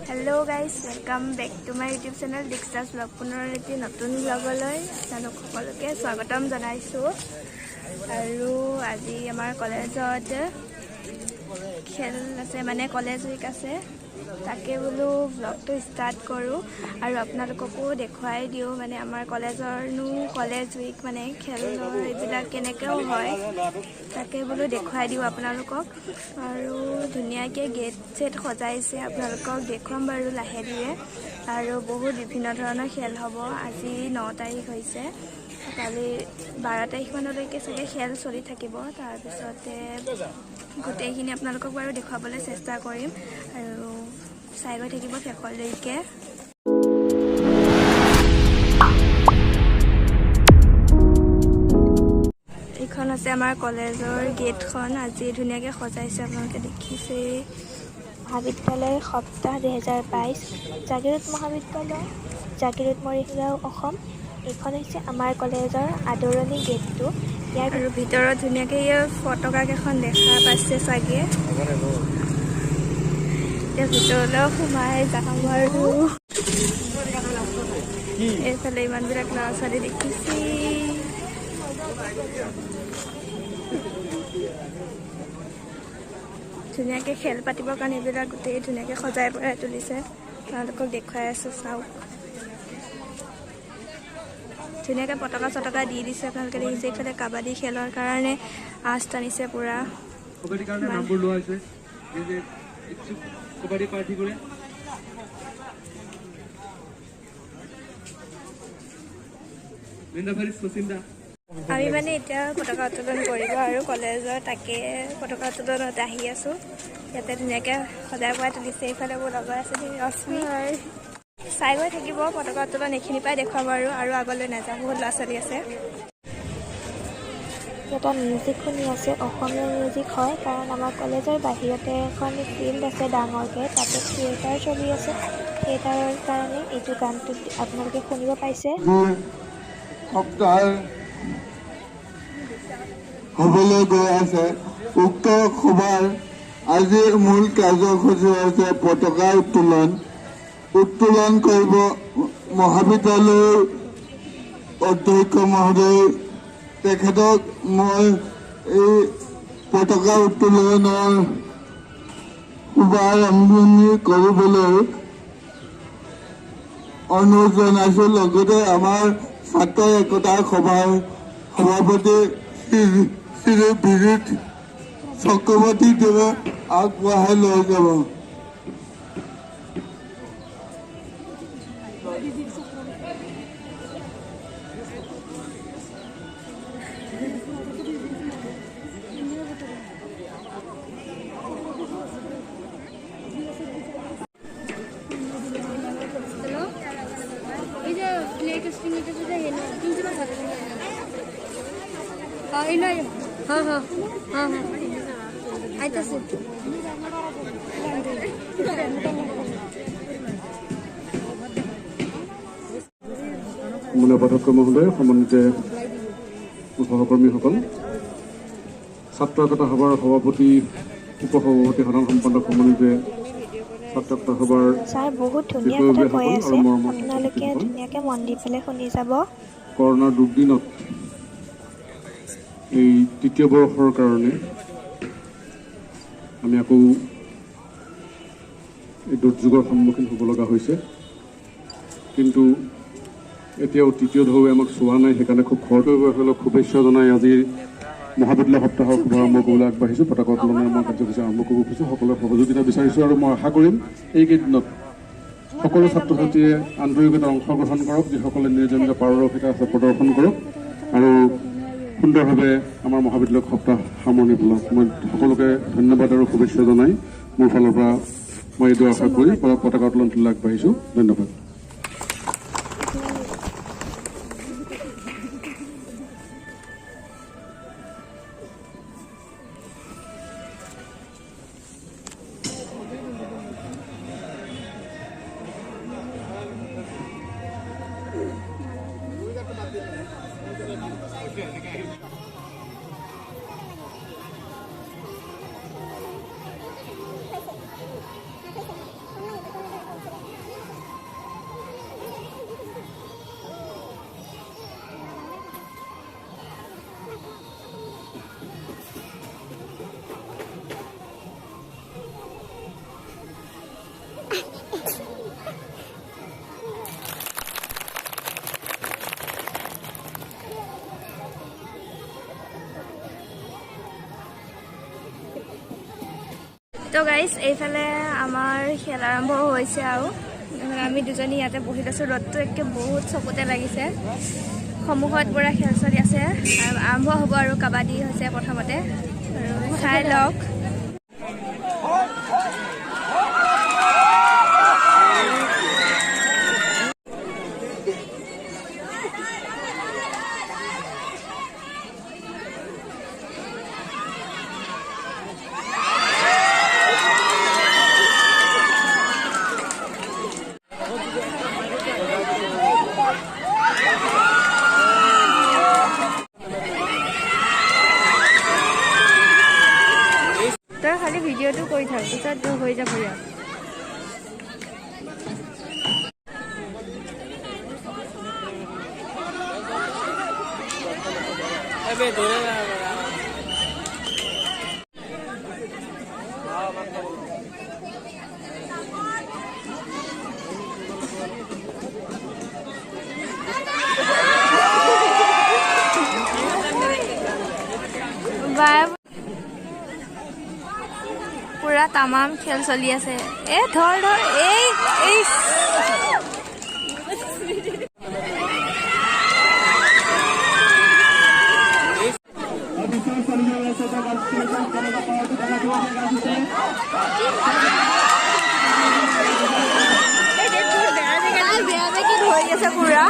Hello guys welcome back to my YouTube channel डिक्सास blog पुनर एटी नतुन ब्लगলৈ আপোনালোক সকলোকে স্বাগতম জনাইছো আৰু আজি আমাৰ কলেজত খেল আছে মানে কলেজ উইক আছে তাকে বোলো ব্লগটো ষ্টাৰ্ট কৰো আৰু আপোনালোককো দেখুৱাই দিও মানে আমাৰ কলেজৰনো কলেজ উইক মানে খেলৰ এইবিলাক কেনেকৈ হয় তাকে বোলো দেখুৱাই দিও আপোনালোকক আৰু ধুনীয়াকৈ গেট সেট সজাইছে আপোনালোকক দেখুৱাম বাৰু লাহে ধীৰে আৰু বহুত বিভিন্ন ধৰণৰ খেল হ'ব আজি 9 তাৰিখ হৈছে কালি 12 তাৰিখমানলৈকে চাগে খেল চলি থাকিব তাৰ পিছতে গোটেইখিনি আপোনালোকক বাৰু দেখুৱাবলৈ চেষ্টা কৰিম আৰু চাই গৈ থাকিব শেষলৈকে এইখন আছে আমাৰ কলেজৰ গেটখন আজি ধুনীয়াকৈ সজাইছে আপোনালোকে দেখিছে মহাবিদ্যালয় সপ্তাহ 2022 জাগিৰোড মহাবিদ্যালয় জাগিৰোড মৰিগাঁও অসম এইখন হৈছে আমাৰ কলেজৰ আদৰণি গেটটো ইয়াৰ আৰু ভিতৰত ধুনীয়াকৈ ফটকা কেইখন দেখা পাইছে চাগে এতিয়া ভিতৰলৈ সোমাই যাম আৰু এইফালে ইমানবিলাক ল'ৰা ছোৱালী দেখিছে ধুনীয়াকৈ খেল পাতিবৰ কাৰণে এইবিলাক গোটেই ধুনীয়াকৈ সজাই পৰাই তুলিছে আপোনালোকক দেখুৱাই আছোঁ চাওক ধুনীয়াকৈ পতাকা চটকা দি দিছে আপোনালোকে দেখিছে এইফালে কাবাডী খেলৰ কাৰণে আঁচ টানিছে পূৰা আমি মানে এতিয়া পতাকা উত্তোলন কৰিব আৰু কলেজৰ তাকে পতাকা উত্তোলনত আহি আছোঁ ইয়াতে ধুনীয়াকৈ সজাই পৰাই তুলিছে এইফালে মোৰ লগৰ আছে ৰশ্মি চাই গৈ থাকিব পতাকা উত্তোলন এইখিনিৰ পৰাই দেখুৱাম আৰু আগলৈ নাযাওঁ বহুত ল'ৰা ছোৱালী আছে এটা মিউজিক শুনি আছে অসমীয়া মিউজিক হয় কাৰণ আমাৰ কলেজৰ বাহিৰতে এখন ফিল্ড আছে ডাঙৰকৈ তাতে থিয়েটাৰ চলি আছে থিয়েটাৰৰ কাৰণে এইটো গানটো আপোনালোকে শুনিব পাইছে হ'বলৈ গৈ আছে উক্ত সভাৰ আজিৰ মূল কাৰ্যসূচী হৈছে পতাকা উত্তোলন কৰিব মহাবিদ্যালয়ৰ অধ্যক্ষ মহোদয় তেখেতক মই এই পতাকা উত্তোলনৰ শুভাৰম্ভণি কৰিবলৈ অনুৰোধ জনাইছোঁ লগতে আমাৰ ছাত্ৰ একতা সভাৰ সভাপতি শ্ৰী বিজিত চক্ৰৱৰ্তী দেৱে আগবঢ়াই লৈ যাব हाँ हाँ हाँ हाँ आइते से মুখ্য মহোদয় সম্মানিত সহকৰ্মীসকল ছাত্ৰ একতা সভাৰ সভাপতি উপসভাপতি সাধাৰণ সম্পাদক সম্মানিত ছাত্ৰ একতা সভাৰ ছাৰ বহুত ধুনীয়া কথা কৈ আছে আপোনালোকে ধুনীয়াকৈ মন দি পেলাই শুনি যাব কৰোনাৰ দুৰ্দিনত এই তৃতীয় বৰ্ষৰ কাৰণে আমি আকৌ এই দুৰ্যোগৰ সন্মুখীন হ'ব লগা হৈছে কিন্তু এতিয়াও তৃতীয় ঢৌৱে আমাক চোৱা নাই সেইকাৰণে খুব খৰতকীয়াসকলক শুভেচ্ছা জনাই আজিৰ মহাবিদ্যালয় সপ্তাহৰ শুভাৰম্ভ কৰিবলৈ আগবাঢ়িছোঁ পতাকা উত্তোলনৰ মই কাৰ্যসূচী আৰম্ভ কৰিব খুজিছোঁ সকলোৰে সহযোগিতা বিচাৰিছোঁ আৰু মই আশা কৰিম এইকেইদিনত সকলো ছাত্ৰ ছাত্ৰীয়ে আন্তৰিকতাৰে অংশগ্ৰহণ কৰক যিসকলে নিজ নিজ পাৰদৰ্শিতা আছে প্ৰদৰ্শন কৰক আৰু সুন্দৰভাৱে আমাৰ মহাবিদ্যালয় সপ্তাহ সামৰণি পেলাওক মই সকলোকে ধন্যবাদ আৰু শুভেচ্ছা জনাই মোৰ ফালৰ পৰা মই এইটো আশা কৰি পতাকা উত্তোলন তুলি আগবাঢ়িছোঁ ধন্যবাদ তো গাইজ এইফালে আমাৰ খেল আৰম্ভ হৈছে আৰু আমি দুজনী ইয়াতে বহি আছোঁ। ৰ'দটো একে বহুত চকুতে লাগিছে। সন্মুখত পুৰা খেল চলি আছে। আৰম্ভ হ'ব আৰু কাবাডী হৈছে প্ৰথমতে আৰু চাই লওক। তই খালি ভিডিঅ'টো কৰি থাক, পিছত তোৰ হৈ যাব ইয়াত। পুৰা তামাম খেল চলি আছে। ধৰ এই বেয়া ধৰি আছে পুৰা।